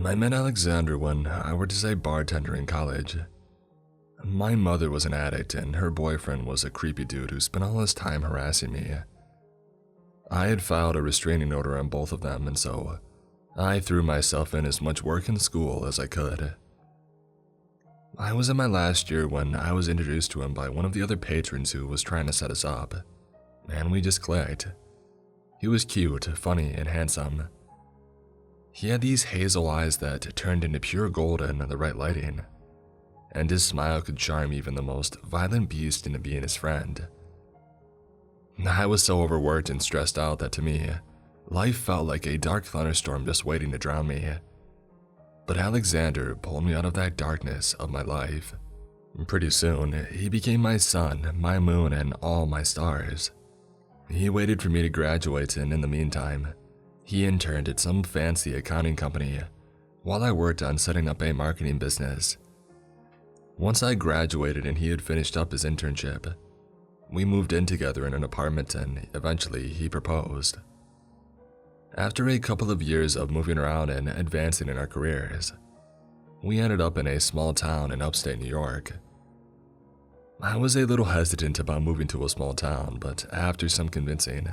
I met Alexander when I were to say bartender in college. My mother was an addict and her boyfriend was a creepy dude who spent all his time harassing me. I had filed a restraining order on both of them, and so I threw myself in as much work in school as I could. I was in my last year when I was introduced to him by one of the other patrons who was trying to set us up, and we just clicked. He was cute, funny, and handsome. He had these hazel eyes that turned into pure gold in the right lighting, and his smile could charm even the most violent beast into being his friend. I was so overworked and stressed out that to me, life felt like a dark thunderstorm just waiting to drown me. But Alexander pulled me out of that darkness of my life. Pretty soon, he became my sun, my moon, and all my stars. He waited for me to graduate, and in the meantime, he interned at some fancy accounting company while I worked on setting up a marketing business. Once I graduated and he had finished up his internship, we moved in together in an apartment and eventually he proposed. After a couple of years of moving around and advancing in our careers, we ended up in a small town in upstate New York. I was a little hesitant about moving to a small town, but after some convincing,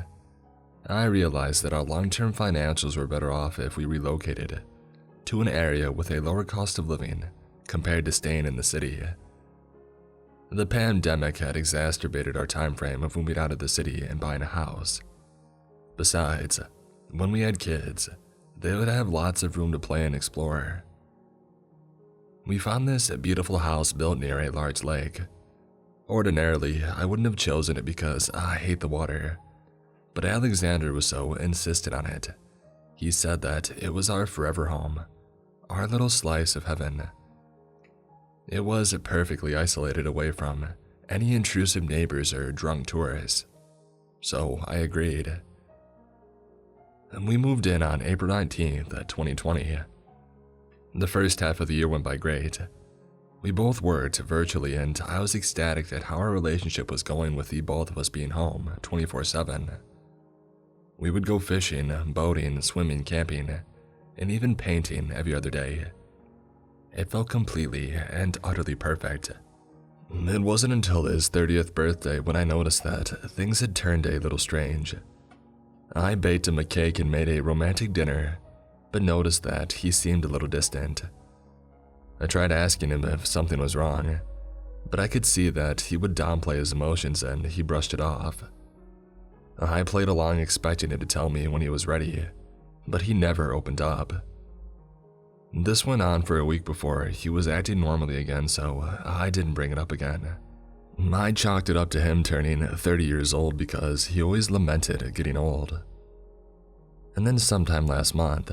I realized that our long-term financials were better off if we relocated to an area with a lower cost of living compared to staying in the city. The pandemic had exacerbated our time frame of moving out of the city and buying a house. Besides, when we had kids, they would have lots of room to play and explore. We found this beautiful house built near a large lake. Ordinarily, I wouldn't have chosen it because I hate the water, but Alexander was so insistent on it. He said that it was our forever home, our little slice of heaven. It was perfectly isolated away from any intrusive neighbors or drunk tourists, so I agreed. And we moved in on April 19th, 2020. The first half of the year went by great. We both worked virtually and I was ecstatic at how our relationship was going with the both of us being home 24/7. We would go fishing, boating, swimming, camping, and even painting every other day. It felt completely and utterly perfect. It wasn't until his 30th birthday when I noticed that things had turned a little strange. I baked him a cake and made a romantic dinner, but noticed that he seemed a little distant. I tried asking him if something was wrong, but I could see that he would downplay his emotions and he brushed it off. I played along expecting him to tell me when he was ready, but he never opened up. This went on for a week before he was acting normally again, so I didn't bring it up again. I chalked it up to him turning 30 years old because he always lamented getting old. And then sometime last month,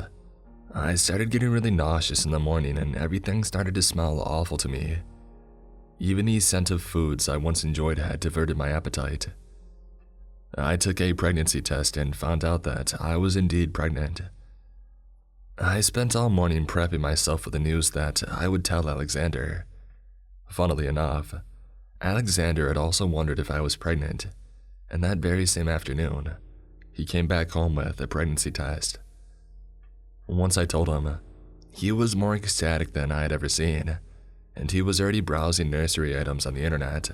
I started getting really nauseous in the morning and everything started to smell awful to me. Even the scent of foods I once enjoyed had diverted my appetite. I took a pregnancy test and found out that I was indeed pregnant. I spent all morning prepping myself for the news that I would tell Alexander. Funnily enough, Alexander had also wondered if I was pregnant, and that very same afternoon, he came back home with a pregnancy test. Once I told him, he was more ecstatic than I had ever seen, and he was already browsing nursery items on the internet.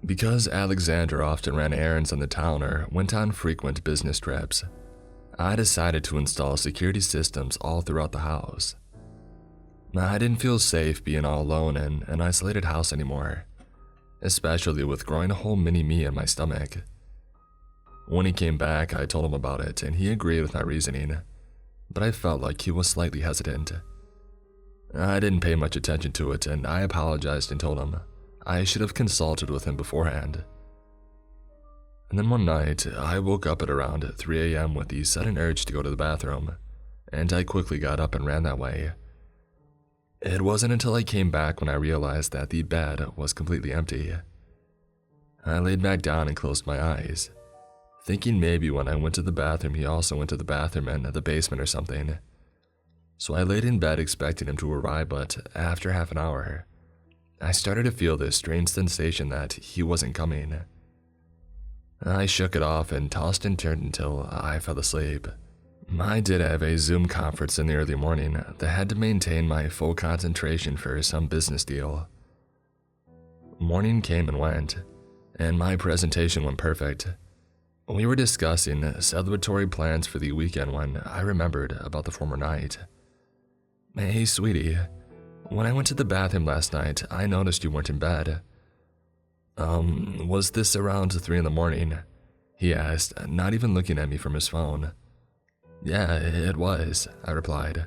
Because Alexander often ran errands in the town or went on frequent business trips, I decided to install security systems all throughout the house. I didn't feel safe being all alone in an isolated house anymore, especially with growing a whole mini-me in my stomach. When he came back, I told him about it and he agreed with my reasoning, but I felt like he was slightly hesitant. I didn't pay much attention to it and I apologized and told him I should have consulted with him beforehand. And then one night, I woke up at around 3 a.m. with the sudden urge to go to the bathroom, and I quickly got up and ran that way. It wasn't until I came back when I realized that the bed was completely empty. I laid back down and closed my eyes, thinking maybe when I went to the bathroom he also went to the bathroom in the basement or something. So I laid in bed expecting him to arrive, but after half an hour, I started to feel this strange sensation that he wasn't coming. I shook it off and tossed and turned until I fell asleep. I did have a Zoom conference in the early morning that had to maintain my full concentration for some business deal. Morning came and went, and my presentation went perfect. We were discussing celebratory plans for the weekend when I remembered about the former night. "Hey, sweetie, when I went to the bathroom last night, I noticed you weren't in bed." Was this around 3 in the morning?" he asked, not even looking at me from his phone. "Yeah, it was," I replied.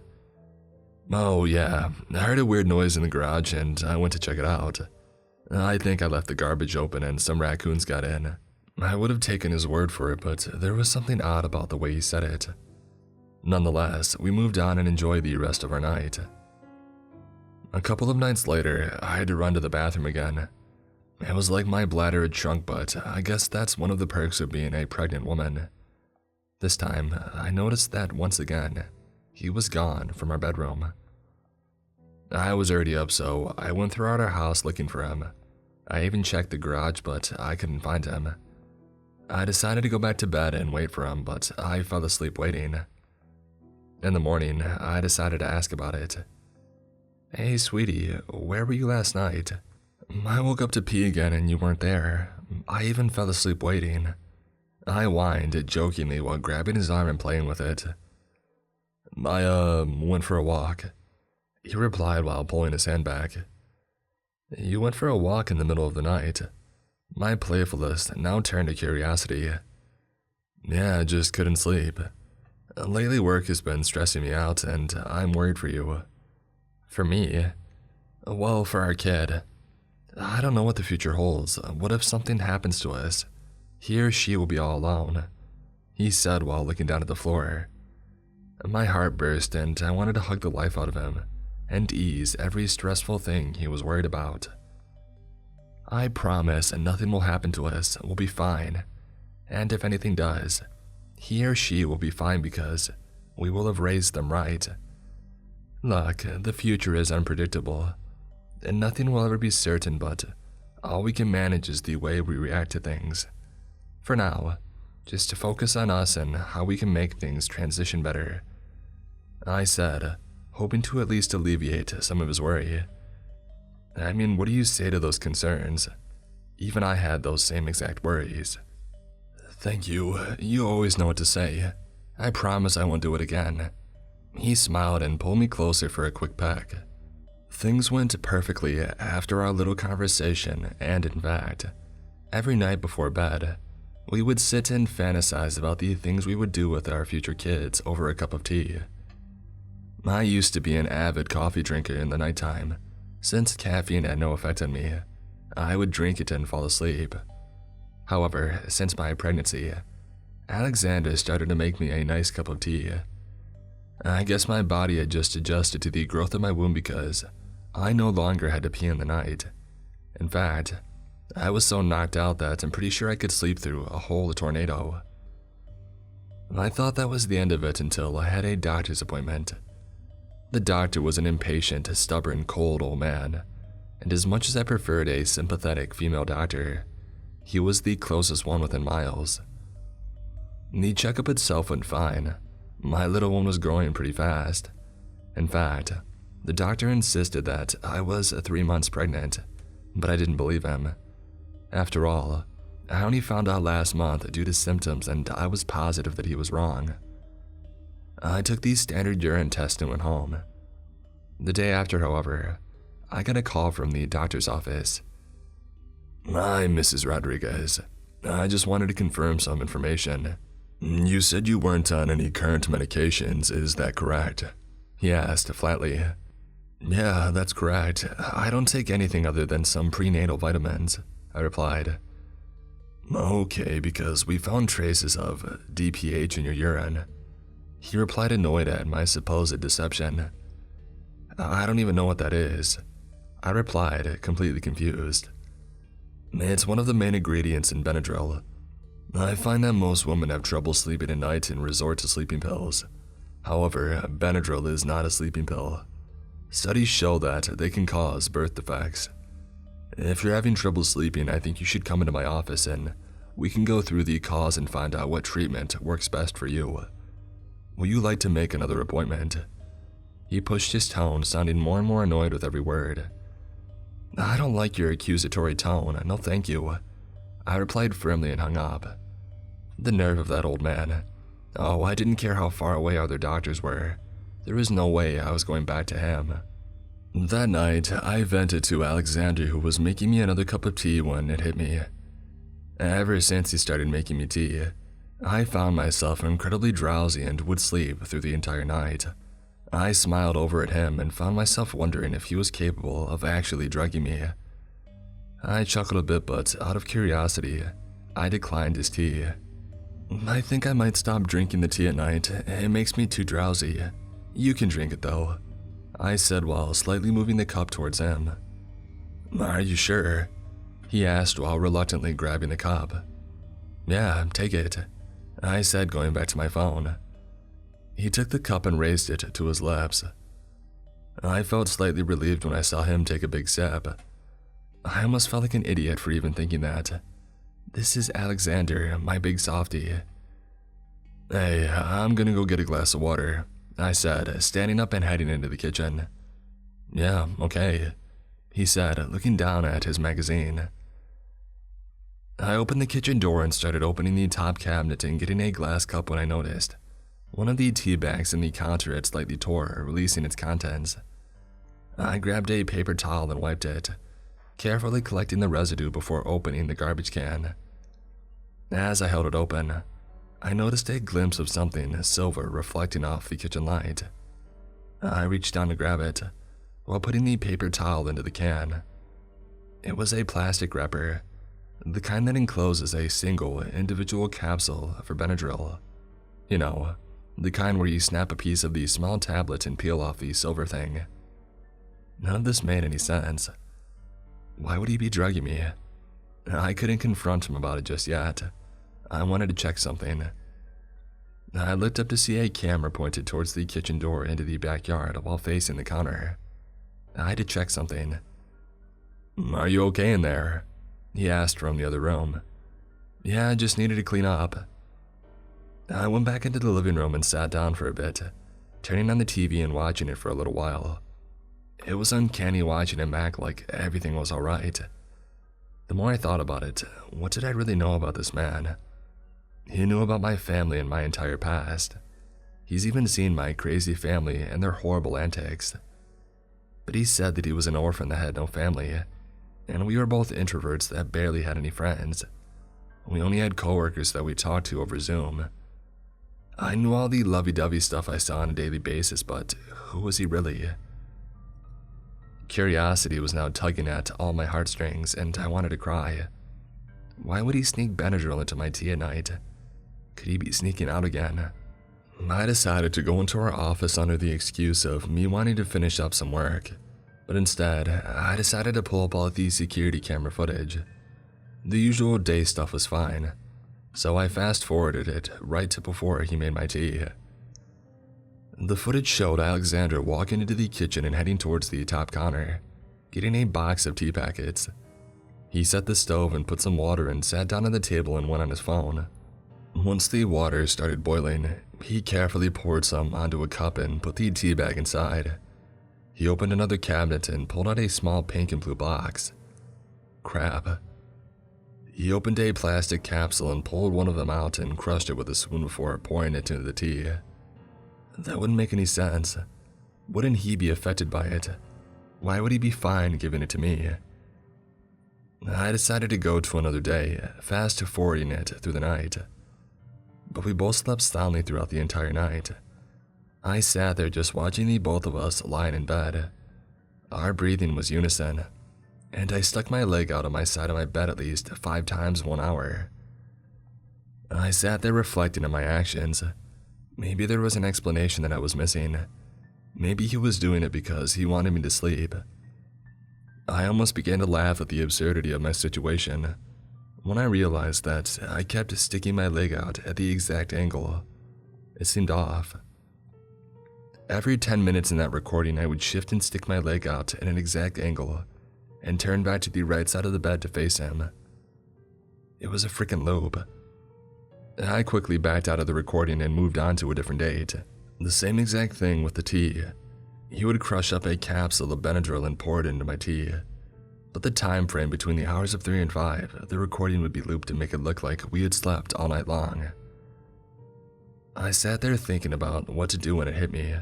"Oh, yeah, I heard a weird noise in the garage and I went to check it out. I think I left the garbage open and some raccoons got in." I would have taken his word for it, but there was something odd about the way he said it. Nonetheless, we moved on and enjoyed the rest of our night. A couple of nights later, I had to run to the bathroom again. It was like my bladder had shrunk, but I guess that's one of the perks of being a pregnant woman. This time, I noticed that once again, he was gone from our bedroom. I was already up, so I went throughout our house looking for him. I even checked the garage, but I couldn't find him. I decided to go back to bed and wait for him, but I fell asleep waiting. In the morning, I decided to ask about it. "Hey, sweetie, where were you last night? I woke up to pee again and you weren't there. I even fell asleep waiting." I whined jokingly while grabbing his arm and playing with it. "I went for a walk," he replied while pulling his hand back. "You went for a walk in the middle of the night?" My playfulness now turned to curiosity. "Yeah, I just couldn't sleep. Lately work has been stressing me out and I'm worried for you." "For me?" "Well, for our kid. I don't know what the future holds. What if something happens to us? He or she will be all alone," he said while looking down at the floor. My heart burst and I wanted to hug the life out of him and ease every stressful thing he was worried about. "I promise nothing will happen to us. We'll be fine. And if anything does, he or she will be fine because we will have raised them right. Look, the future is unpredictable, and nothing will ever be certain, but all we can manage is the way we react to things. For now, just to focus on us and how we can make things transition better," I said, hoping to at least alleviate some of his worry. I mean, what do you say to those concerns? Even I had those same exact worries. "Thank you. You always know what to say. I promise I won't do it again." He smiled and pulled me closer for a quick peck. Things went perfectly after our little conversation, and in fact, every night before bed, we would sit and fantasize about the things we would do with our future kids over a cup of tea. I used to be an avid coffee drinker in the nighttime. Since caffeine had no effect on me, I would drink it and fall asleep. However, since my pregnancy, Alexander started to make me a nice cup of tea. I guess my body had just adjusted to the growth of my womb because I no longer had to pee in the night. In fact, I was so knocked out that I'm pretty sure I could sleep through a whole tornado. I thought that was the end of it until I had a doctor's appointment. The doctor was an impatient, stubborn, cold old man, and as much as I preferred a sympathetic female doctor, he was the closest one within miles. The checkup itself went fine. My little one was growing pretty fast. In fact, the doctor insisted that I was 3 months pregnant, but I didn't believe him. After all, I only found out last month due to symptoms and I was positive that he was wrong. I took the standard urine test and went home. The day after, however, I got a call from the doctor's office. "Hi, Mrs. Rodriguez. I just wanted to confirm some information. You said you weren't on any current medications, is that correct?" he asked flatly. "Yeah, that's correct. I don't take anything other than some prenatal vitamins," I replied. "Okay, because we found traces of DPH in your urine," he replied, annoyed at my supposed deception. "I don't even know what that is," I replied, completely confused. "It's one of the main ingredients in Benadryl. I find that most women have trouble sleeping at night and resort to sleeping pills. However, Benadryl is not a sleeping pill. Studies show that they can cause birth defects. If you're having trouble sleeping, I think you should come into my office and we can go through the cause and find out what treatment works best for you." Will you like to make another appointment? He pushed his tone, sounding more and more annoyed with every word. I don't like your accusatory tone, no thank you. I replied firmly and hung up. The nerve of that old man. Oh, I didn't care how far away other doctors were. There was no way I was going back to him. That night, I vented to Alexander, who was making me another cup of tea when it hit me. Ever since he started making me tea, I found myself incredibly drowsy and would sleep through the entire night. I smiled over at him and found myself wondering if he was capable of actually drugging me. I chuckled a bit, but out of curiosity, I declined his tea. I think I might stop drinking the tea at night. It makes me too drowsy. You can drink it though, I said while slightly moving the cup towards him. Are you sure? He asked while reluctantly grabbing the cup. Yeah, take it, I said, going back to my phone. He took the cup and raised it to his lips. I felt slightly relieved when I saw him take a big sip. I almost felt like an idiot for even thinking that. This is Alexander, my big softy. Hey, I'm gonna go get a glass of water, I said, standing up and heading into the kitchen. Yeah, okay, he said, looking down at his magazine. I opened the kitchen door and started opening the top cabinet and getting a glass cup when I noticed one of the tea bags in the counter had slightly tore, releasing its contents. I grabbed a paper towel and wiped it, carefully collecting the residue before opening the garbage can. As I held it open, I noticed a glimpse of something silver reflecting off the kitchen light. I reached down to grab it, while putting the paper towel into the can. It was a plastic wrapper, the kind that encloses a single, individual capsule for Benadryl. You know, the kind where you snap a piece of the small tablet and peel off the silver thing. None of this made any sense. Why would he be drugging me? I couldn't confront him about it just yet. I wanted to check something. I looked up to see a camera pointed towards the kitchen door into the backyard while facing the counter. I had to check something. Are you okay in there? He asked from the other room. Yeah, I just needed to clean up. I went back into the living room and sat down for a bit, turning on the TV and watching it for a little while. It was uncanny watching him act like everything was alright. The more I thought about it, what did I really know about this man? He knew about my family and my entire past. He's even seen my crazy family and their horrible antics. But he said that he was an orphan that had no family, and we were both introverts that barely had any friends. We only had coworkers that we talked to over Zoom. I knew all the lovey-dovey stuff I saw on a daily basis, but who was he really? Curiosity was now tugging at all my heartstrings, and I wanted to cry. Why would he sneak Benadryl into my tea at night? Could he be sneaking out again? I decided to go into our office under the excuse of me wanting to finish up some work, but instead, I decided to pull up all the security camera footage. The usual day stuff was fine, so I fast-forwarded it right to before he made my tea. The footage showed Alexander walking into the kitchen and heading towards the top counter, getting a box of tea packets. He set the stove and put some water and sat down at the table and went on his phone. Once the water started boiling, he carefully poured some onto a cup and put the tea bag inside. He opened another cabinet and pulled out a small pink and blue box. Crap. He opened a plastic capsule and pulled one of them out and crushed it with a spoon before pouring it into the tea. That wouldn't make any sense. Wouldn't he be affected by it? Why would he be fine giving it to me? I decided to go to another day, fast-forwarding it through the night. But we both slept soundly throughout the entire night. I sat there just watching the both of us lying in bed. Our breathing was unison, and I stuck my leg out on my side of my bed at least 5 times in 1 hour. I sat there reflecting on my actions. Maybe there was an explanation that I was missing. Maybe he was doing it because he wanted me to sleep. I almost began to laugh at the absurdity of my situation when I realized that I kept sticking my leg out at the exact angle. It seemed off. Every 10 minutes in that recording, I would shift and stick my leg out at an exact angle and turn back to the right side of the bed to face him. It was a freaking loop. I quickly backed out of the recording and moved on to a different date. The same exact thing with the tea. He would crush up a capsule of Benadryl and pour it into my tea. But the time frame between the hours of 3 and 5, the recording would be looped to make it look like we had slept all night long. I sat there thinking about what to do when it hit me.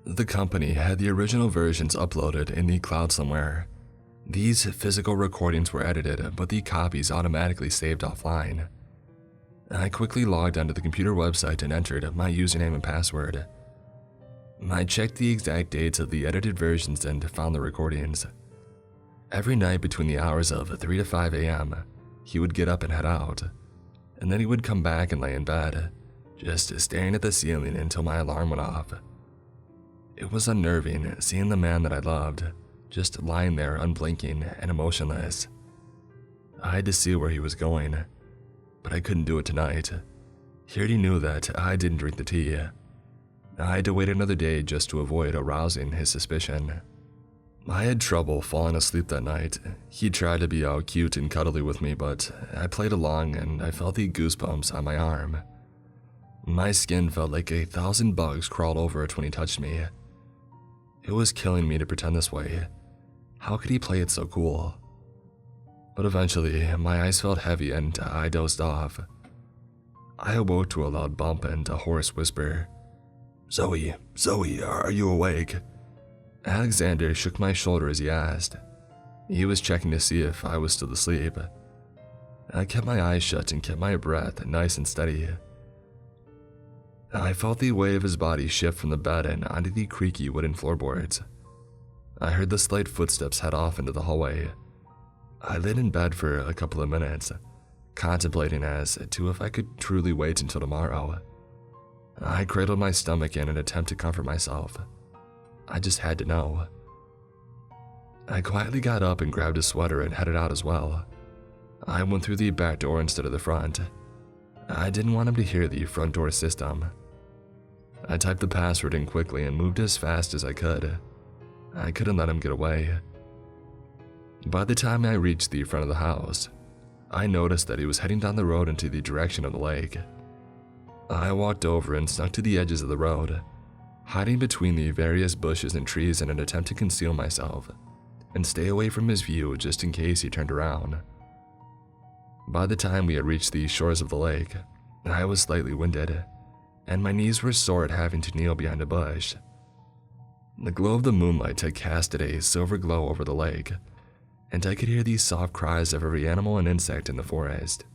The company had the original versions uploaded in the cloud somewhere. These physical recordings were edited, but the copies automatically saved offline. I quickly logged onto the computer website and entered my username and password. I checked the exact dates of the edited versions and found the recordings. Every night between the hours of 3 to 5 a.m., he would get up and head out, and then he would come back and lay in bed, just staring at the ceiling until my alarm went off. It was unnerving seeing the man that I loved just lying there unblinking and emotionless. I had to see where he was going, but I couldn't do it tonight. He already knew that I didn't drink the tea. I had to wait another day just to avoid arousing his suspicion. I had trouble falling asleep that night. He tried to be all cute and cuddly with me, but I played along and I felt the goosebumps on my arm. My skin felt like 1,000 bugs crawled over it when he touched me. It was killing me to pretend this way. How could he play it so cool? But eventually, my eyes felt heavy and I dozed off. I awoke to a loud bump and a hoarse whisper. Zoe, are you awake?" Alexander shook my shoulder as he asked. He was checking to see if I was still asleep. I kept my eyes shut and kept my breath nice and steady. I felt the weight of his body shift from the bed and onto the creaky wooden floorboards. I heard the slight footsteps head off into the hallway. I laid in bed for a couple of minutes, contemplating as to if I could truly wait until tomorrow. I cradled my stomach in an attempt to comfort myself. I just had to know. I quietly got up and grabbed a sweater and headed out as well. I went through the back door instead of the front. I didn't want him to hear the front door system. I typed the password in quickly and moved as fast as I could. I couldn't let him get away. By the time I reached the front of the house, I noticed that he was heading down the road into the direction of the lake. I walked over and snuck to the edges of the road, hiding between the various bushes and trees in an attempt to conceal myself and stay away from his view just in case he turned around. By the time we had reached the shores of the lake, I was slightly winded, and my knees were sore at having to kneel behind a bush. The glow of the moonlight had casted a silver glow over the lake, and I could hear the soft cries of every animal and insect in the forest.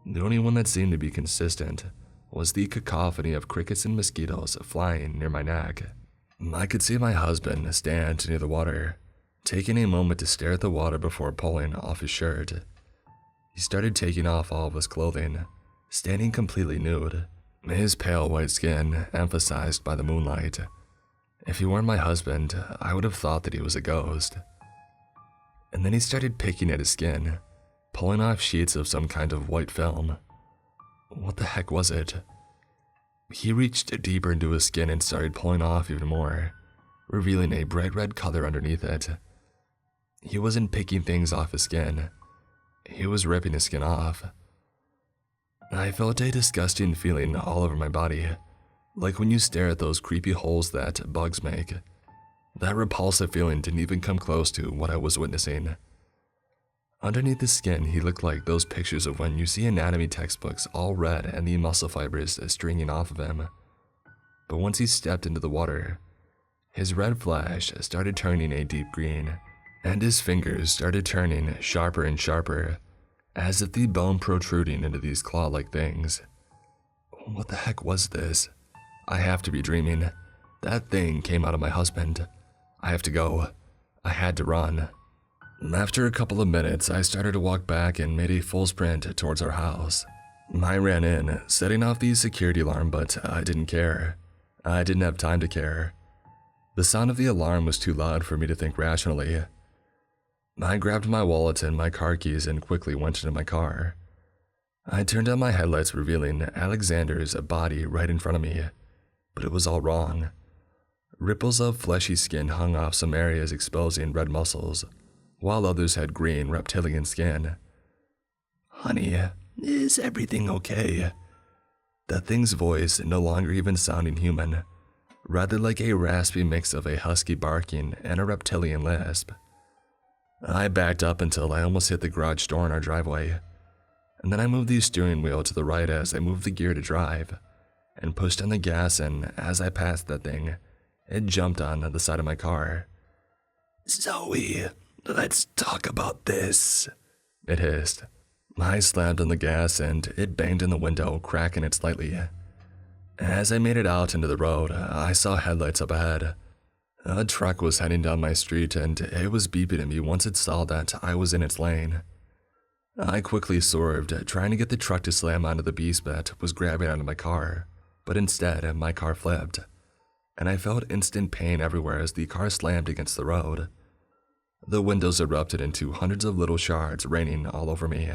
The only one that seemed to be consistent was the cacophony of crickets and mosquitoes flying near my neck. I could see my husband stand near the water, taking a moment to stare at the water before pulling off his shirt. He started taking off all of his clothing, standing completely nude, his pale white skin emphasized by the moonlight. If he weren't my husband, I would have thought that he was a ghost. And then he started picking at his skin, pulling off sheets of some kind of white film. What the heck was it? He reached deeper into his skin and started pulling off even more, revealing a bright red color underneath it. He wasn't picking things off his skin. He was ripping his skin off. I felt a disgusting feeling all over my body, like when you stare at those creepy holes that bugs make. That repulsive feeling didn't even come close to what I was witnessing. Underneath the skin, he looked like those pictures of when you see anatomy textbooks all red and the muscle fibers stringing off of him. But once he stepped into the water, his red flesh started turning a deep green, and his fingers started turning sharper and sharper, as if the bone protruding into these claw-like things. What the heck was this? I have to be dreaming. That thing came out of my husband. I have to go. I had to run. After a couple of minutes, I started to walk back and made a full sprint towards our house. I ran in, setting off the security alarm, but I didn't care. I didn't have time to care. The sound of the alarm was too loud for me to think rationally. I grabbed my wallet and my car keys and quickly went into my car. I turned on my headlights, revealing Alexander's body right in front of me, but it was all wrong. Ripples of fleshy skin hung off some areas, exposing red muscles, while others had green reptilian skin. "Honey, is everything okay?" The thing's voice no longer even sounding human, rather like a raspy mix of a husky barking and a reptilian lisp. I backed up until I almost hit the garage door in our driveway, and then I moved the steering wheel to the right as I moved the gear to drive, and pushed on the gas, and as I passed that thing, it jumped on the side of my car. "Zoe, let's talk about this," it hissed. I slammed on the gas and it banged in the window, cracking it slightly. As I made it out into the road, I saw headlights up ahead. A truck was heading down my street and it was beeping at me once it saw that I was in its lane. I quickly swerved, trying to get the truck to slam onto the beast that was grabbing onto my car, but instead my car flipped, and I felt instant pain everywhere as the car slammed against the road. The windows erupted into hundreds of little shards, raining all over me.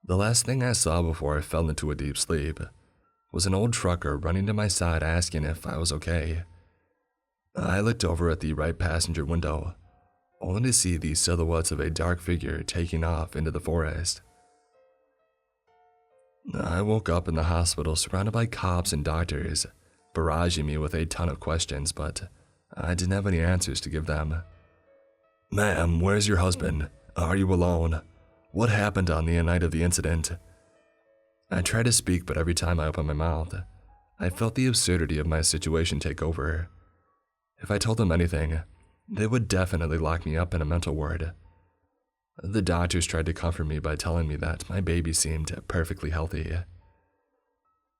The last thing I saw before I fell into a deep sleep was an old trucker running to my side asking if I was okay. I looked over at the right passenger window, only to see the silhouettes of a dark figure taking off into the forest. I woke up in the hospital surrounded by cops and doctors, barraging me with a ton of questions, but I didn't have any answers to give them. "Ma'am, where's your husband? Are you alone? What happened on the night of the incident?" I tried to speak, but every time I opened my mouth, I felt the absurdity of my situation take over. If I told them anything, they would definitely lock me up in a mental ward. The doctors tried to comfort me by telling me that my baby seemed perfectly healthy.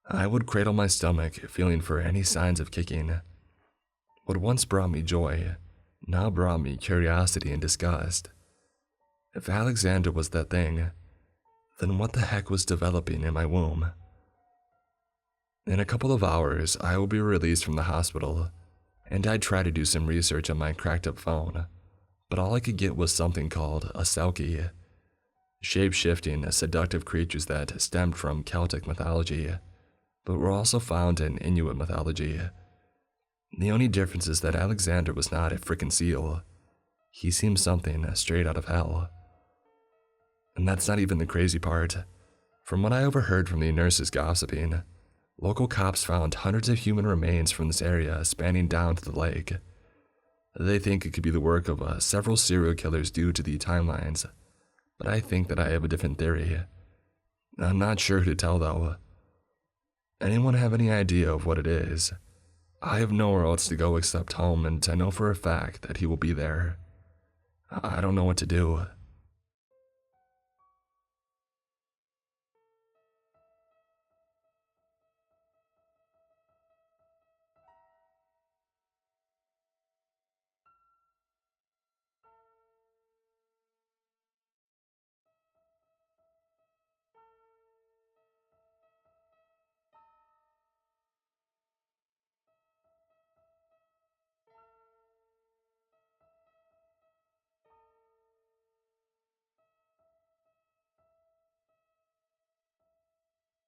I would cradle my stomach, feeling for any signs of kicking. What once brought me joy now brought me curiosity and disgust. If Alexander was that thing, then what the heck was developing in my womb? In a couple of hours, I will be released from the hospital, and I tried to do some research on my cracked-up phone, but all I could get was something called a selkie, shape-shifting, seductive creatures that stemmed from Celtic mythology, but were also found in Inuit mythology. The only difference is that Alexander was not a frickin' seal. He seemed something straight out of hell. And that's not even the crazy part. From what I overheard from the nurses gossiping, local cops found hundreds of human remains from this area spanning down to the lake. They think it could be the work of several serial killers due to the timelines, but I think that I have a different theory. I'm not sure who to tell though. Anyone have any idea of what it is? I have nowhere else to go except home, and I know for a fact that he will be there. I don't know what to do.